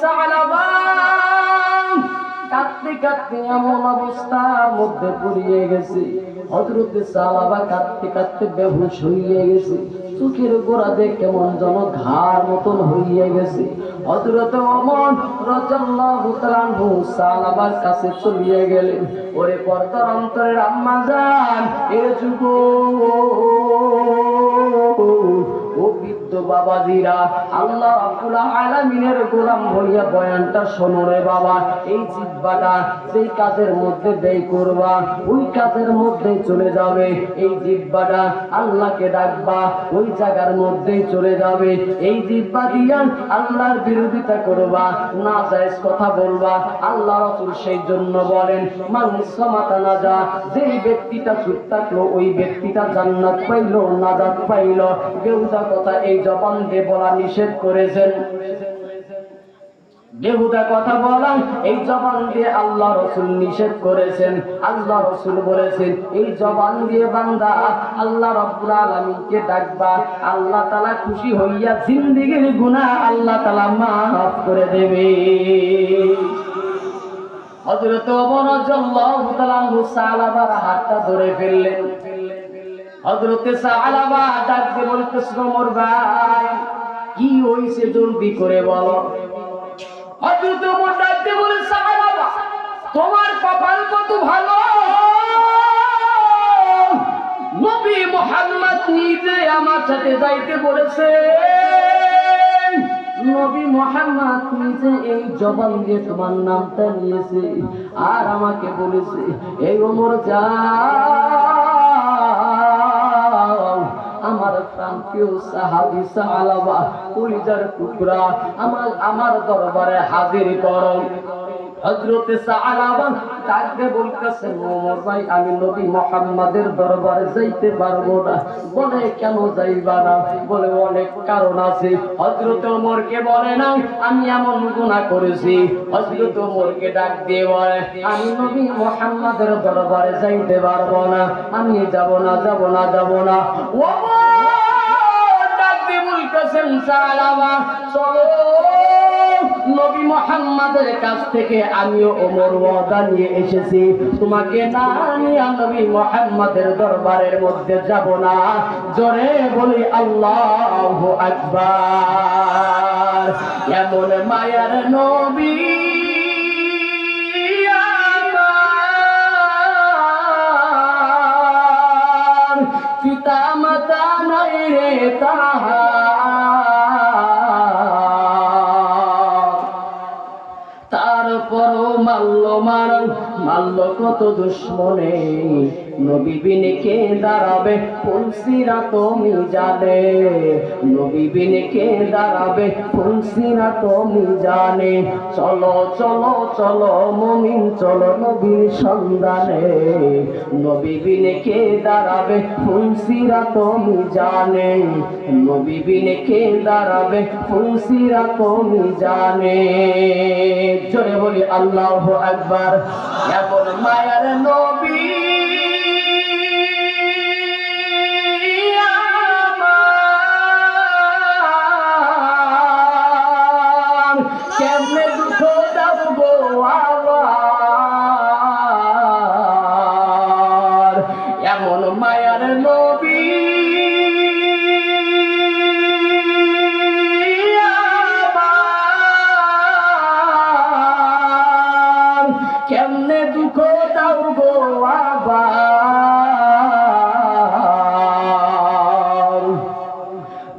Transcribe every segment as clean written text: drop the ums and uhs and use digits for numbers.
সালাবা কাঁদতে কাঁদতে এমন অবস্থার মধ্যে পড়িয়ে গেছে। হযরত সালাবা কাঁদতে কাঁদতে বেহুশ হয়ে গেছে। চোখের গোড়া দিয়ে কেমন যেন ঘাড় মতন হয়ে গেছে। হযরত ওমর রাদিয়াল্লাহু তাআলা আনহু সালাবার কাছে চলিয়ে গেলেন। ওরে পর্দার অন্তরের আম্মা জান, এ যুবক, ও বৃদ্ধ বাবাজিরা, আল্লাহ রাব্বুল আলামিনের গোলাম হইয়া বয়ানটা শোনো রে বাবা। এই জিহ্বাটা যেই কাজের মধ্যে ব্যয় করবা ওই কাজের মধ্যে চলে যাবে। এই জিহ্বাটা আল্লাহকে ডাকবা ওই জায়গার মধ্যেই চলে যাবে। এই জিহ্বা দিয়া আল্লাহর বিরোধিতা করবা, নাজায়েজ কথা বলবা। আল্লাহ রাসূল সেই জন্য বলেন মান সামাতা নাজা, যেই ব্যক্তিটা চুপ থাকলো ওই ব্যক্তিটা জান্নাত পাইলো, নাজাত পাইলো। বেহুদা কথা এই জবান দিয়ে বলা নিষেধ করেছেন। বেহুদা কথা বলা এই জবান দিয়ে আল্লাহ রাসূল নিষেধ করেছেন। আল্লাহ রাসূল বলেছেন এই জবান দিয়ে বান্দা আল্লাহ রাব্বুল আলামিনকে ডাকবা, আল্লাহ তাআলা খুশি হইয়া জিন্দেগীর গুনাহ আল্লাহ তাআলা মাফ করে দেবে। হযরত ওমর রাদিয়াল্লাহু তাআলা আনহু সালাবার হাতটা ধরে ফেললেন। হযরত সালাবা ডাকতে বলতেছে ওমর ভাই কি হইছে জলদি করে বলো। হযরত ওমর ডাকতে বলে সালাবা তোমার কপাল কত ভালো, নবী মুহাম্মদ নিজে আমার সাথে যাইতে বলেছে। নবী মুহাম্মদ নিজে এই জবান দিয়ে তোমার নামটা নিয়েছে আর আমাকে বলেছে এই ওমর যাও আমার প্রান্তীয় সাহাবী সালাবা কলিজার টুকরা আমার দরবারে হাজির করো। হযরত সালাবা ডাকতে বলতেছেন ওমর ভাই আমি নবী মুহাম্মাদের দরবারে যাইতে পারবো না। বলে কেন যাইবা না? বলে অনেক কারণ আছে। হযরত ওমরকে বলে না আমি এমন গুনাহ করেছি। হযরত ওমরকে ডাক দিয়ে বলে আমি নবী মুহাম্মাদের দরবারে যাইতে পারবো না, আমি যাব না। ওমর ডাক দিয়ে বলতেছেন সালাবা চলো নবী মুহাম্মাদের কাছ থেকে আমিও ওমর ওয়াদা নিয়ে এসেছি, তোমাকে না নিয়ে নবী মুহাম্মাদের দরবারের মধ্যে যাব না। জোরে বলি আল্লাহু আকবার। এমন মায়ার নবী আমার, পিতা মাতা নাই রে তারপরও মারল কত দুশ্মনে। নবী বিনে কে দাঁড়াবে ফুলসিরাত মিজানে, নবী বিনে কে দাঁড়াবে ফুলসিরাত মিজানে। চলো চলো চলো মুমিন চলো নবীর সন্ধানে, নবী বিনে কে দাঁড়াবে ফুলসিরাত মিজানে, নবী বিনে কে দাঁড়াবে ফুলসিরাত মিজানে। জোরে বলি আল্লাহু আকবার। এমন মায়ার নবী আমার, কেমনে দুঃখ দাও গো আমার। এমন মায়ার নবী কেমনে দুঃখ দাও গো আবার।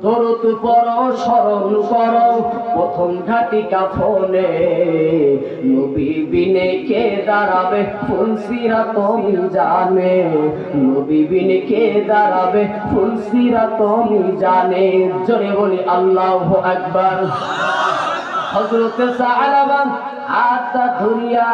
দরুদ পড়ো স্মরণ করো প্রথম ঘাটি কাফনে, নবী বিনে কে দাঁড়াবে ফুলসিরাত মিজানে, নবী বিনে কে দাঁড়াবে ফুলসিরাত মিজানে। জোরে বলি আল্লাহু আকবার। হযরত সালাবা হাতটা ধরিয়া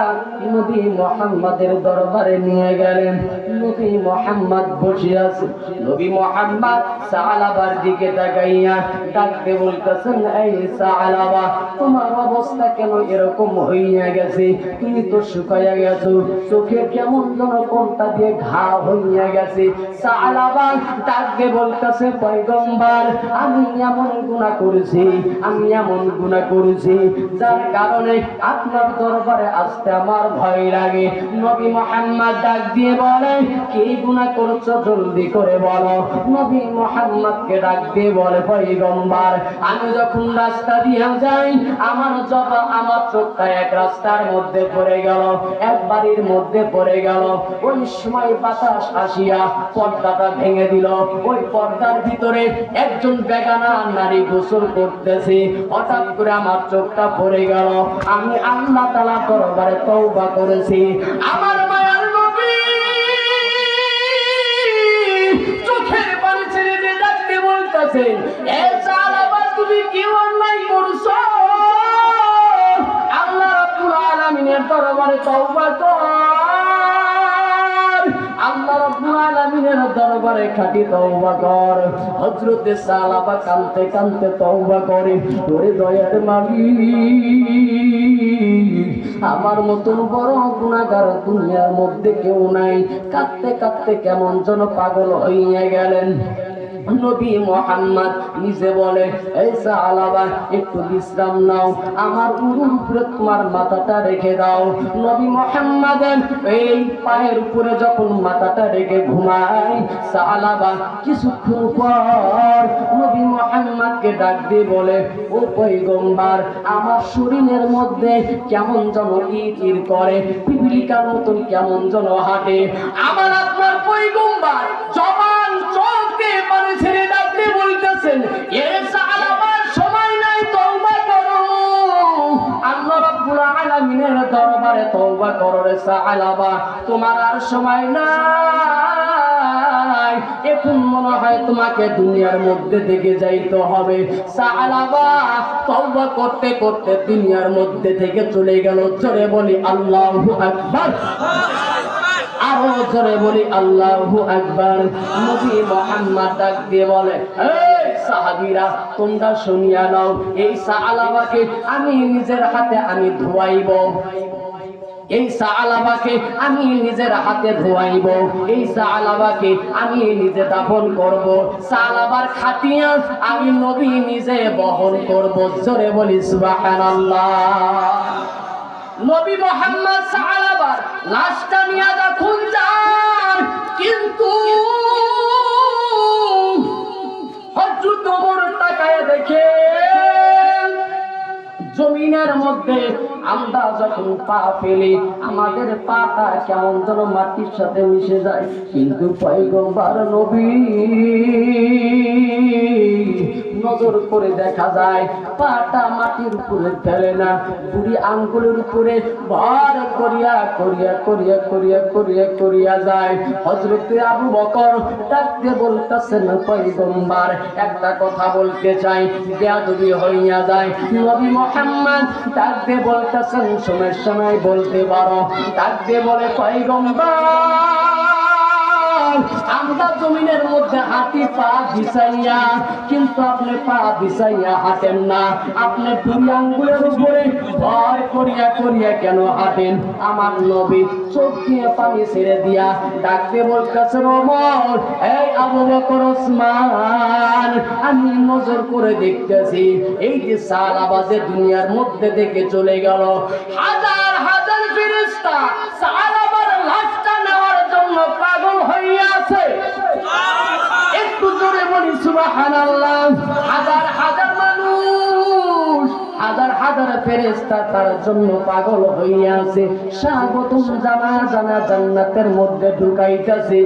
নবী মুহাম্মাদের দরবারে নিয়ে গেলেন। নবী মুহাম্মদ বসে আছে। নবী মুহাম্মদ সালাবার দিকে তাকাইয়া ডাকতে বলতেছেন এই সালাবা তোমার অবস্থা কেন এরকম হইয়া গেছে? তুমি তো শুকাইয়া গেছো, চোখে কেমন যেন কোনটা দিয়ে ঘা হইয়া গেছে। সালাবা ডাকতে বলতেছে পয়গম্বর আমি এমন গুনাহ করেছি, আমি এমন গুনাহ করেছি বুঝি, যার কারণে আপনার দরবারে আসতে আমার ভয় লাগে। নবী মুহাম্মদ ডাক দিয়ে বলে, কি গুনাহ করছো জলদি করে বলো। নবী মুহাম্মদকে ডাক দিয়ে বলে, পয়গম্বর আমি যখন রাস্তা দিয়ে যাই আমার চোখটা এক রাস্তার মধ্যে পড়ে গেল, এক বাড়ির মধ্যে পড়ে গেল। ওই সময় বাতাস আসিয়া পর্দাটা ভেঙে দিল। ওই পর্দার ভিতরে একজন বেগানা নারী গোসল করতেছে। হঠাৎ করে আমার চোখটা পড়ে গেল। আমি আল্লাহ তাআলার দরবারে তওবা করেছি। আমার মায়ার নবী চোখের পানি ছেড়ে দিয়ে ডাকতে বলতেছেন, এ সাহাবা তুমি কি অন্যায় করছো? আল্লাহ রাব্বুল আলামিনের দরবারে তওবা কর। আল্লাহ রাব্বুল আলামিনের দরবারে খাঁটি তওবা কর। হযরতে সাহাবা কাঁদতে কাঁদতে তওবা করে, ওরে দয়ার মালিক আমার মতন বড় গুনাহগার দুনিয়ার মধ্যে কেউ নাই। কাঁদতে কাঁদতে কেমন যেন পাগল হইয়া গেলেন। নবী মুহাম্মদ নিজে বলে, এই সাহাবা একটু বিশ্রাম নাও, আমার উরুর উপরে তোমার মাথাটা রেখে দাও। নবী মুহাম্মদের এই পায়ের উপরে যখন মাথাটা রেখে ঘুমায়, সাহাবা কিছুক্ষণ পর নবী মুহাম্মদকে ডাক দিয়ে বলে, ও পয়গম্বর আমার শরীরের মধ্যে কেমন যেন ইর করে, পিপিলিকার মতন কেমন যেন হাঁটে। আমার আপনার পয়গম্বর জবান চোখ দিয়ে পানি ছেড়ে ডাকতে বলতেছেন, এ সাহাবার সময় নাই, তওবা করো। আল্লাহ রাব্বুল আলামিনের দরবারে তওবা করো রে সাহাবা, তোমার আর সময় নাই। এখন মনে হয় তোমাকে দুনিয়ার মধ্যে থেকে যাইতে হবে। সাহাবা তওবা করতে করতে দুনিয়ার মধ্যে থেকে চলে গেল। জোরে বলি আল্লাহু আকবার, আরো জোরে বলি আল্লাহু আকবার। নবী মুহাম্মদ ডাক দিয়ে বলে, এই সাহাবীরা তোমরা শুনিয়া নাও, এই সাহাবাকে আমি নিজের হাতে আমি ধোয়াইব। এই সাহাবাকে আমি নিজের হাতে ধোয়াইব, এই সাহাবাকে আমি নিজে দাফন করব, সাহাবার খাটিয়া আমি নবী নিজে বহন করব। জোরে বলি সুবহানাল্লাহ। নবী মুহাম্মদ সাহাবার লাশটা নিয়ে যখন যান, কিন্তু হযরত ওমর তাকায় দেখে জমিনের মধ্যে আমরা যখন পা ফেলি আমাদের পাটা কেমন যেন মাটির সাথে মিশে যায়, কিন্তু পয়গম্বর নবী নজর করে দেখা যায় পাটা মাটির উপরে ফেলে না, বুড়ি আঙ্গুলের উপরে ভর করিয়া করিয়া করিয়া করিয়া করিয়া করিয়া যায়। হযরতে আবু বকর ডাকতে বলতেছেন, পয়গম্বর একটা কথা বলতে চাই, বেয়াদবি হইয়া যায়। নবী মুহাম্মদ ডাকতে বলতেছেন, সময়ের সময় বলতে পারো। ডাকতে বলে, পয়গম্বর আমরা জমিনের মধ্যে হাঁটি পা বিছাইয়া, কিন্তু আপনি পা বিছাইয়া হাঁটেন না, আপনি দুই আঙ্গুলের উপরে ভর করিয়া করিয়া কেন হাঁটেন? আমার নবী চোখ দিয়ে পানি ছেড়ে দিয়া ডাকতে বলতেছেন, ওমর এই আবু বকর ওসমান আমি নজর করে দেখতেছি এই যে সাহাবাদের দুনিয়ার মধ্যে থেকে চলে গেল, হাজার হাজার ফেরেশতা সাহাবার লাশটা নেওয়ার জন্য পাগল হইয়া আছে। একটু জোরে বলি সুবহানাল্লাহ। হাজার হাজার মানুষ, হাজার হাজার ফেরেশতা তার জন্য পাগল হইয়া আছে। স্বাগতম জানা জানা জান্নাতের মধ্যে ঢুকাইতেছে।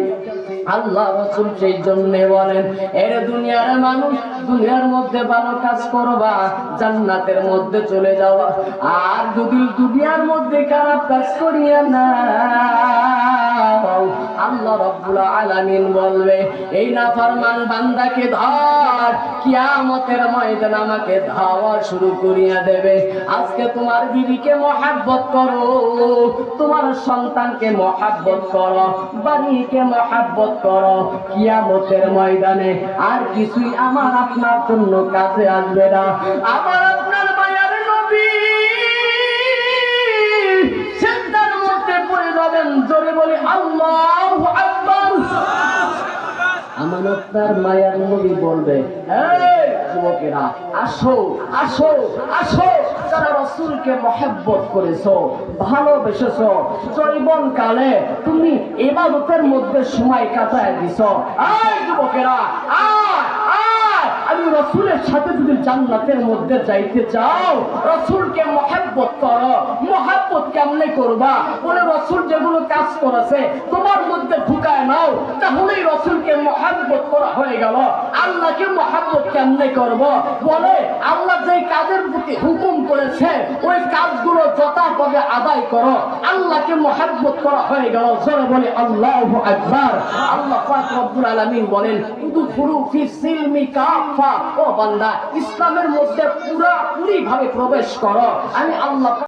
আল্লাহ রাসূল সেই জন্য বলেন, এর দুনিয়ার মানুষ দুনিয়ার মধ্যে ভালো কাজ করবা, জান্নাতের মধ্যে চলে যাওয়া, আর যদি দুনিয়ার মধ্যে খারাপ কাজ করিয়া না, আল্লাহ রাব্বুল আলামিন বলবে এই নাফরমান বান্দাকে ধর, কিয়ামতের ময়দানে আমাকে ধাওয়া শুরু করিয়া দেবে। আজকে তোমার বিবিকে মহব্বত করো, তোমার সন্তানকে মহব্বত করো, বাড়িকে মহব্বত করো, কিয়ামতের ময়দানে আর কিছুই আমার আপনার জন্য কাজে আসবে না। আমার আপনার মায়ার নবী সিজদার মধ্যে পড়ে যাবেন। জোরে বলি আল্লাহু আকবার। আমার আপনার মায়ার নবী বলবে, এই যুবকেরা আসো আসো আসো, যারা রাসূলকে মহব্বত করেছো, ভালোবেসেছো, যৌবন কালে তুমি ইবাদতের মধ্যে সময় কাটায় দিছো, এই যুবকেরা আমি রাসূলের সাথে যদি জান্নাতের মধ্যে যাইতে চাও, রাসূলকে মহব্বত করো। মহব্বত কেমনে করবা? বলে রাসূল যেগুলো কাজ করেছে তোমার মধ্যে ঢুকায় নাও, তাহলেই রাসূলকে মহব্বত করা হয়ে গেল। আল্লাহকে মহব্বত কেমনে করব? বলে আল্লাহ যে কাজের প্রতি হুকুম করেছে ওই কাজগুলো যথাভাবে আদায় করো, আল্লাহকে মহব্বত করা হয়ে গেল। জোরে বলে আল্লাহু আকবার। আল্লাহ পাক রব্বুল আলামিন বলেন উদখুলু ফি সিলমি কাফা, ও বান্দা ইসলামের মধ্যে পুরোপুরি ভাবে প্রবেশ করো। আমি আল্লাহ